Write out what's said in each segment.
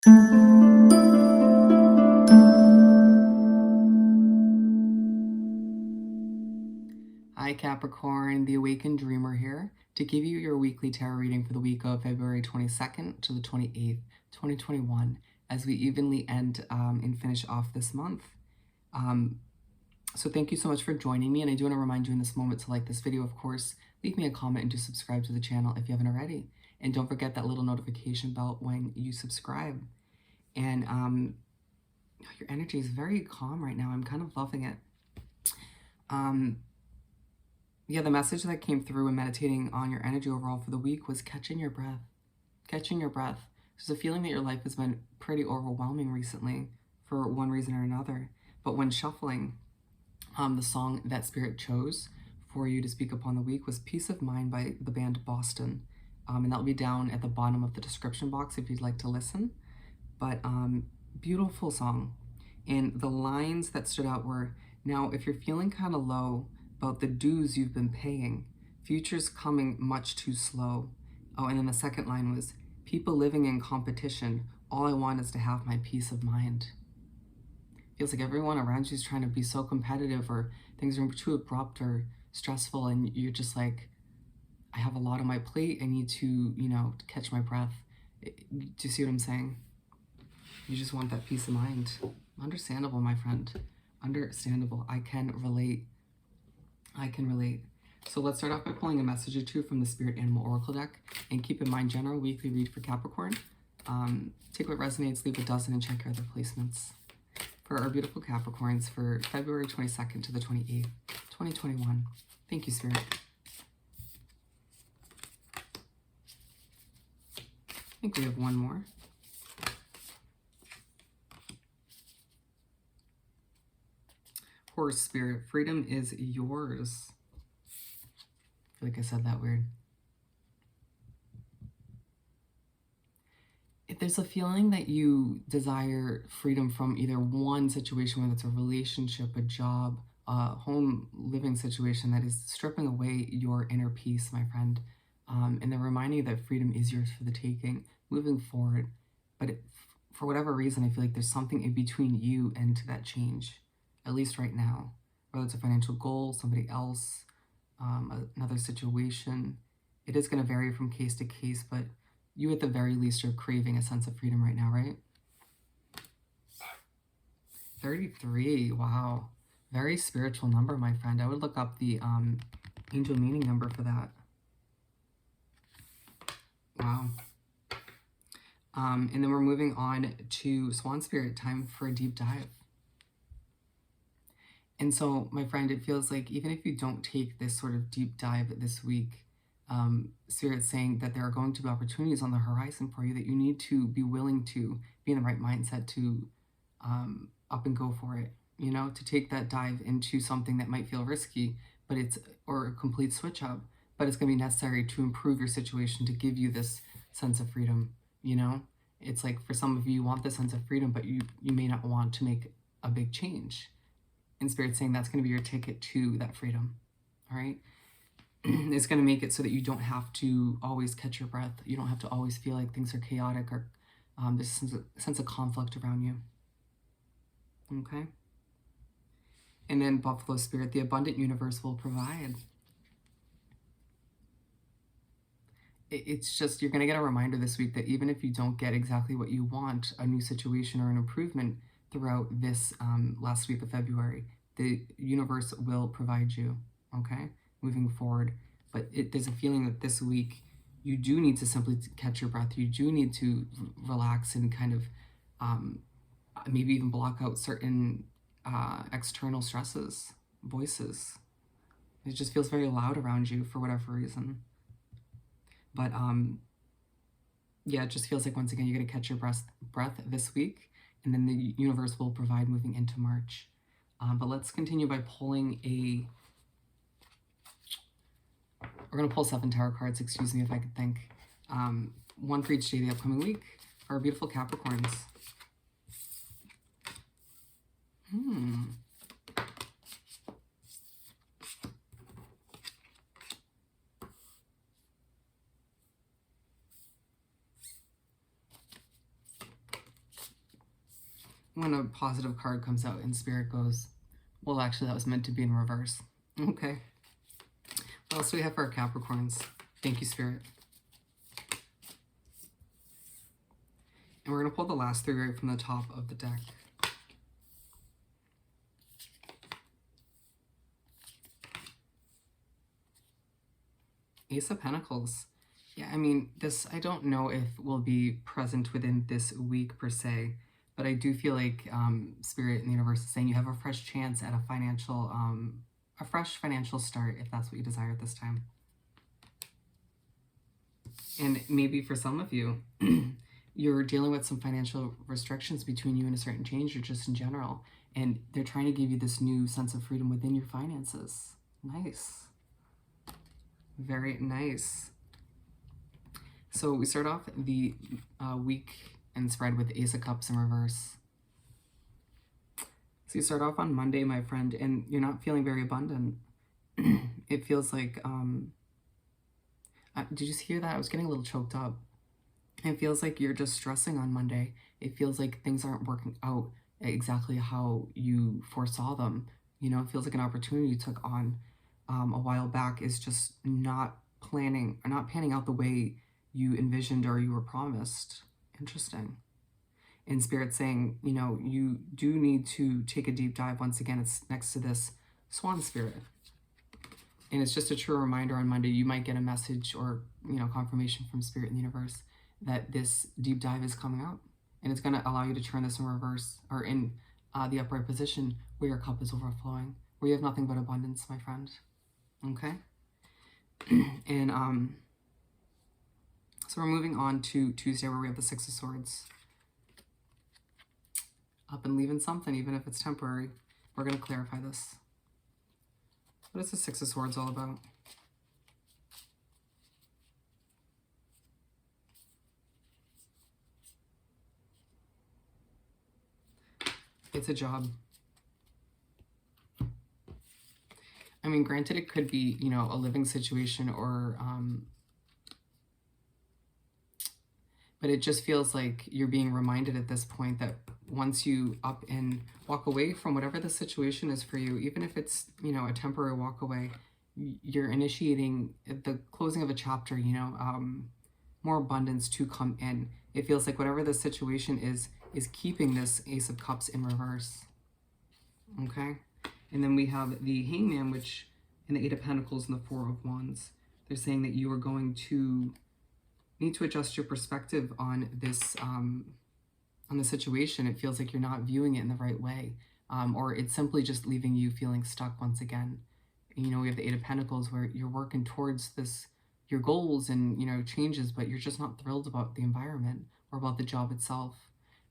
Hi Capricorn, the Awakened Dreamer here to give you your weekly tarot reading for the week of February 22nd to the 28th, 2021, as we evenly end and finish off this month. So thank you so much for joining me, and I do want to remind you in this moment to like this video, of course, leave me a comment and to subscribe to the channel if you haven't already. And don't forget that little notification bell when you subscribe. And your energy is very calm right now. I'm kind of loving it. Yeah, the message that came through in meditating on your energy overall for the week was catching your breath. Catching your breath. There's a feeling that your life has been pretty overwhelming recently for one reason or another. But when shuffling, the song that Spirit chose for you to speak upon the week was Peace of Mind by the band Boston. And that'll be down at the bottom of the description box if you'd like to listen. But beautiful song. And the lines that stood out were, now if you're feeling kind of low about the dues you've been paying, future's coming much too slow. Oh, and then the second line was, people living in competition, all I want is to have my peace of mind. Feels like everyone around you is trying to be so competitive, or things are too abrupt or stressful, and you're just like, I have a lot on my plate, I need to, catch my breath. Do you see what I'm saying? You just want that peace of mind. Understandable, my friend. Understandable. I can relate. So let's start off by pulling a message or two from the Spirit Animal Oracle deck. And keep in mind, general weekly read for Capricorn. Take what resonates, leave what doesn't, and check your other placements. For our beautiful Capricorns for February 22nd to the 28th, 2021. Thank you, Spirit. I think we have one more. Horse Spirit, freedom is yours. I feel like I said that weird. If there's a feeling that you desire freedom from either one situation, whether it's a relationship, a job, a home living situation that is stripping away your inner peace, my friend, and then reminding you that freedom is yours for the taking, moving forward. But for whatever reason, I feel like there's something in between you and that change. At least right now, whether it's a financial goal, somebody else, another situation. It is going to vary from case to case, but you at the very least are craving a sense of freedom right now, right? 33, wow. Very spiritual number, my friend. I would look up the angel meaning number for that. Wow. And then we're moving on to Swan Spirit, time for a deep dive. And so, my friend, it feels like even if you don't take this sort of deep dive this week, Spirit's saying that there are going to be opportunities on the horizon for you that you need to be willing to be in the right mindset to up and go for it, to take that dive into something that might feel risky, but or a complete switch up, but it's going to be necessary to improve your situation, to give you this sense of freedom, It's like for some of you want the sense of freedom, but you may not want to make a big change. And Spirit's saying that's going to be your ticket to that freedom, all right? It's going to make it so that you don't have to always catch your breath. You don't have to always feel like things are chaotic or there's a sense of conflict around you, okay? And then Buffalo Spirit, the abundant universe will provide. It's just, you're going to get a reminder this week that even if you don't get exactly what you want, a new situation or an improvement throughout this last week of February, the universe will provide you, okay, moving forward. But there's a feeling that this week you do need to simply catch your breath. You do need to relax and kind of maybe even block out certain external stresses, voices. It just feels very loud around you for whatever reason. But yeah, it just feels like once again you're going to catch your breath this week. And then the universe will provide moving into March. But let's continue by pulling we're going to pull 7 tarot cards, excuse me if I could think. One for each day of the upcoming week for our beautiful Capricorns. when a positive card comes out and Spirit goes, well, actually, that was meant to be in reverse. Okay. What else do we have for our Capricorns? Thank you, Spirit. And we're going to pull the last three right from the top of the deck. Ace of Pentacles. Yeah, I mean, this, I don't know if will be present within this week per se, but I do feel like Spirit and the universe is saying you have a fresh chance at a fresh financial start, if that's what you desire at this time. And maybe for some of you, you're dealing with some financial restrictions between you and a certain change, or just in general, and they're trying to give you this new sense of freedom within your finances. Nice. Very nice. So we start off the week and spread with Ace of Cups in reverse. So you start off on Monday, my friend, and you're not feeling very abundant. It feels like, did you hear that? I was getting a little choked up. It feels like you're just stressing on Monday. It feels like things aren't working out exactly how you foresaw them. You know, it feels like an opportunity you took on a while back is just not panning out the way you envisioned or you were promised. Interesting. And Spirit saying, you know, you do need to take a deep dive. Once again, it's next to this Swan Spirit. And it's just a true reminder on Monday, you might get a message or, you know, confirmation from Spirit in the universe that this deep dive is coming out. And it's going to allow you to turn this in reverse, or in the upright position where your cup is overflowing, where you have nothing but abundance, my friend. Okay? And so we're moving on to Tuesday, where we have the Six of Swords. Up and leaving something, even if it's temporary. We're going to clarify this. What is the Six of Swords all about? It's a job. I mean, granted, it could be, you know, a living situation, or but it just feels like you're being reminded at this point that once you up and walk away from whatever the situation is for you, even if it's, you know, a temporary walk away, you're initiating the closing of a chapter, you know, more abundance to come in. It feels like whatever the situation is keeping this Ace of Cups in reverse. Okay? And then we have the Hangman, which, and the Eight of Pentacles and the Four of Wands. They're saying that you are going to need to adjust your perspective on this, on the situation. It feels like you're not viewing it in the right way, or it's simply just leaving you feeling stuck once again. You know, we have the Eight of Pentacles, where you're working towards this, your goals and, you know, changes, but you're just not thrilled about the environment or about the job itself.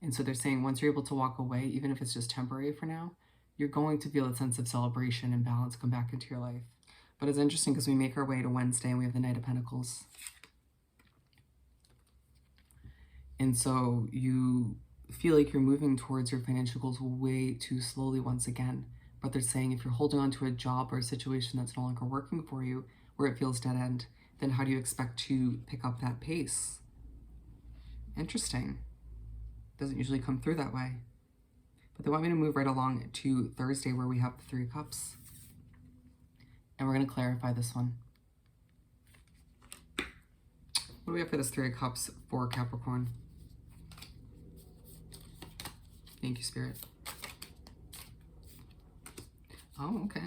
And so they're saying once you're able to walk away, even if it's just temporary for now, you're going to feel a sense of celebration and balance come back into your life. But it's interesting because we make our way to Wednesday and we have the Knight of Pentacles. And so you feel like you're moving towards your financial goals way too slowly once again. But they're saying if you're holding on to a job or a situation that's no longer working for you, where it feels dead end, then how do you expect to pick up that pace? Interesting. Doesn't usually come through that way. But they want me to move right along to Thursday, where we have the Three of Cups. And we're going to clarify this one. What do we have for this Three of Cups for Capricorn? Thank you, Spirit. Oh, okay.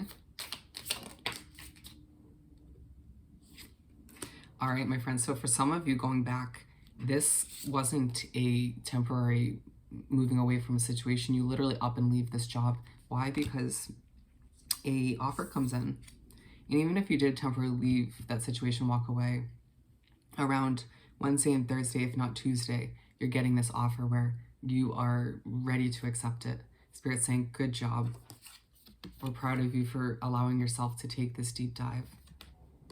All right, my friends. So for some of you going back, this wasn't a temporary moving away from a situation. You literally up and leave this job. Why? Because a offer comes in. And even if you did temporarily leave that situation, walk away, around Wednesday and Thursday, if not Tuesday, you're getting this offer where you are ready to accept it. Spirit's saying, good job. We're proud of you for allowing yourself to take this deep dive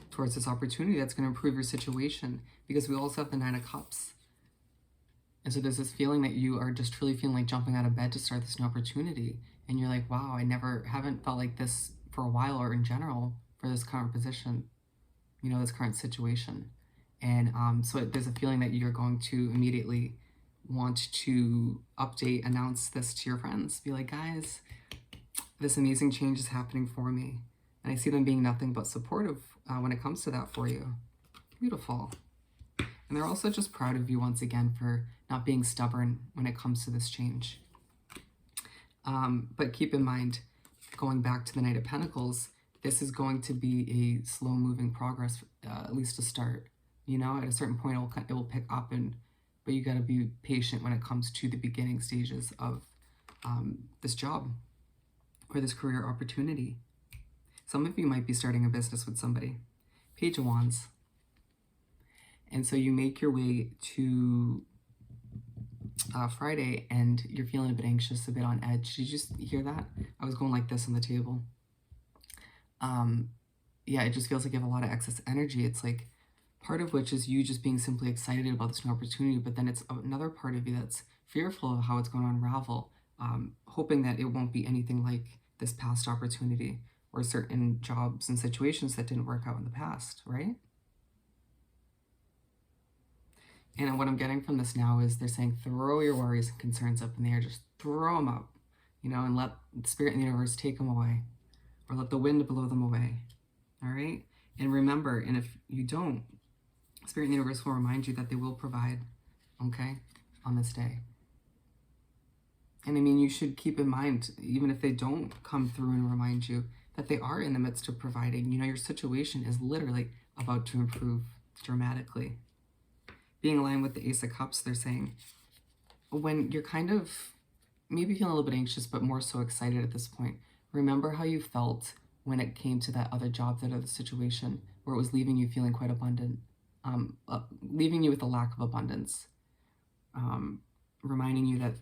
towards this opportunity that's going to improve your situation, because we also have the Nine of Cups. And so there's this feeling that you are just truly feeling like jumping out of bed to start this new opportunity. And you're like, wow, haven't felt like this for a while, or in general for this current position, you know, this current situation. And so there's a feeling that you're going to immediately want to announce this to your friends. Be like, guys, this amazing change is happening for me. And I see them being nothing but supportive when it comes to that for you. Beautiful. And they're also just proud of you once again for not being stubborn when it comes to this change. But keep in mind, going back to the Knight of Pentacles, this is going to be a slow-moving progress, at least to start. You know, at a certain point, it will pick up, but you got to be patient when it comes to the beginning stages of this job or this career opportunity. Some of you might be starting a business with somebody. Page of Wands. And so you make your way to Friday and you're feeling a bit anxious, a bit on edge. Did you just hear that? I was going like this on the table. Yeah, it just feels like you have a lot of excess energy. It's like part of which is you just being simply excited about this new opportunity, but then it's another part of you that's fearful of how it's going to unravel, hoping that it won't be anything like this past opportunity or certain jobs and situations that didn't work out in the past, right? And what I'm getting from this now is they're saying throw your worries and concerns up in the air, just throw them up, you know, and let the Spirit and the universe take them away, or let the wind blow them away, all right? And remember, and if you don't, Spirit and the universe will remind you that they will provide, okay, on this day. And I mean, you should keep in mind, even if they don't come through and remind you, that they are in the midst of providing. You know, your situation is literally about to improve dramatically. Being aligned with the Ace of Cups, they're saying, when you're kind of maybe feeling a little bit anxious, but more so excited at this point, remember how you felt when it came to that other job, that other situation, where it was leaving you feeling quite abundant, leaving you with a lack of abundance, reminding you that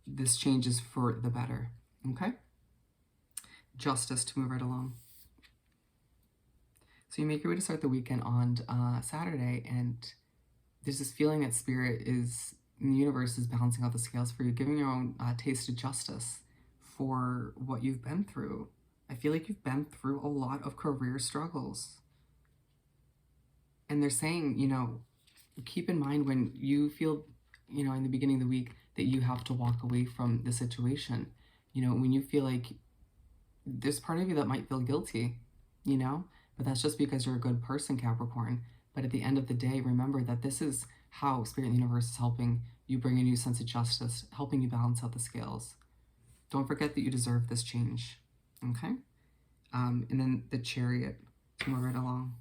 this change is for the better, okay? Justice to move right along. So you make your way to start the weekend on Saturday, and there's this feeling that Spirit is, in the universe, is balancing out the scales for you, giving your own taste of justice for what you've been through. I feel like you've been through a lot of career struggles. And they're saying, you know, keep in mind when you feel, you know, in the beginning of the week that you have to walk away from the situation. You know, when you feel like there's part of you that might feel guilty, you know, but that's just because you're a good person, Capricorn. But at the end of the day, remember that this is how Spirit and the universe is helping you bring a new sense of justice, helping you balance out the scales. Don't forget that you deserve this change, okay? And then the Chariot to move right along.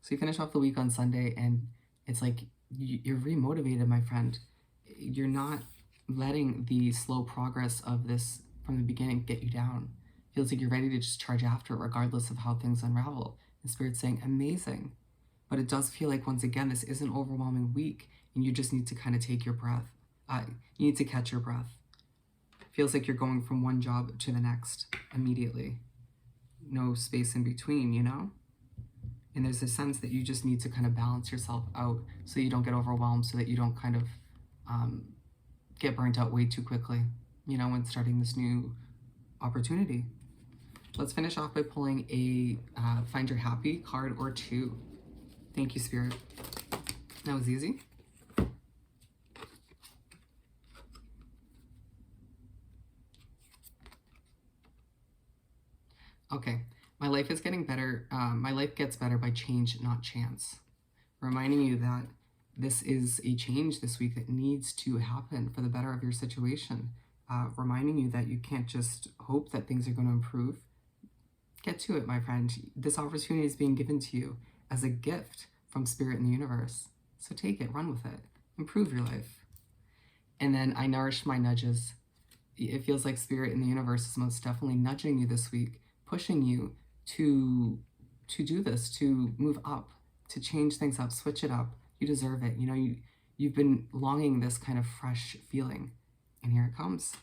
So you finish off the week on Sunday, and it's like you're remotivated, my friend. You're not letting the slow progress of this from the beginning get you down. Feels like you're ready to just charge after it, regardless of how things unravel. And Spirit's saying, amazing. But it does feel like, once again, this is an overwhelming week, and you just need to kind of take your breath. You need to catch your breath. Feels like you're going from one job to the next immediately. No space in between, you know? And there's a sense that you just need to kind of balance yourself out so you don't get overwhelmed, so that you don't kind of get burnt out way too quickly, you know, when starting this new opportunity. Let's finish off by pulling a Find Your Happy card or two. Thank you, Spirit. That was easy. Okay, my life is getting better. My life gets better by change, not chance. Reminding you that this is a change this week that needs to happen for the better of your situation. Reminding you that you can't just hope that things are going to improve. Get to it, my friend. This opportunity is being given to you as a gift from Spirit and the universe. So take it, run with it, improve your life. And then I nourish my nudges. It feels like Spirit and the universe is most definitely nudging you this week, pushing you to do this, to move up, to change things up, switch it up. You deserve it. You know, you've been longing this kind of fresh feeling, and here it comes.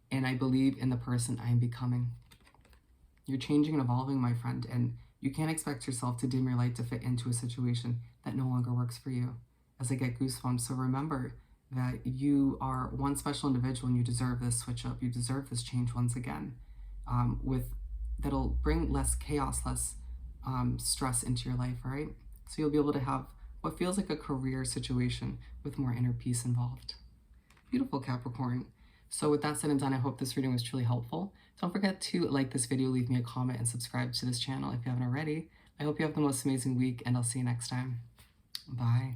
And I believe in the person I am becoming. You're changing and evolving, my friend, and you can't expect yourself to dim your light to fit into a situation that no longer works for you. As I get goosebumps, so remember that you are one special individual, and you deserve this switch up. You deserve this change once again, that'll bring less chaos, less stress into your life, all right? So you'll be able to have what feels like a career situation with more inner peace involved. Beautiful, Capricorn. So with that said and done, I hope this reading was truly helpful. Don't forget to like this video, leave me a comment, and subscribe to this channel if you haven't already. I hope you have the most amazing week, and I'll see you next time. Bye.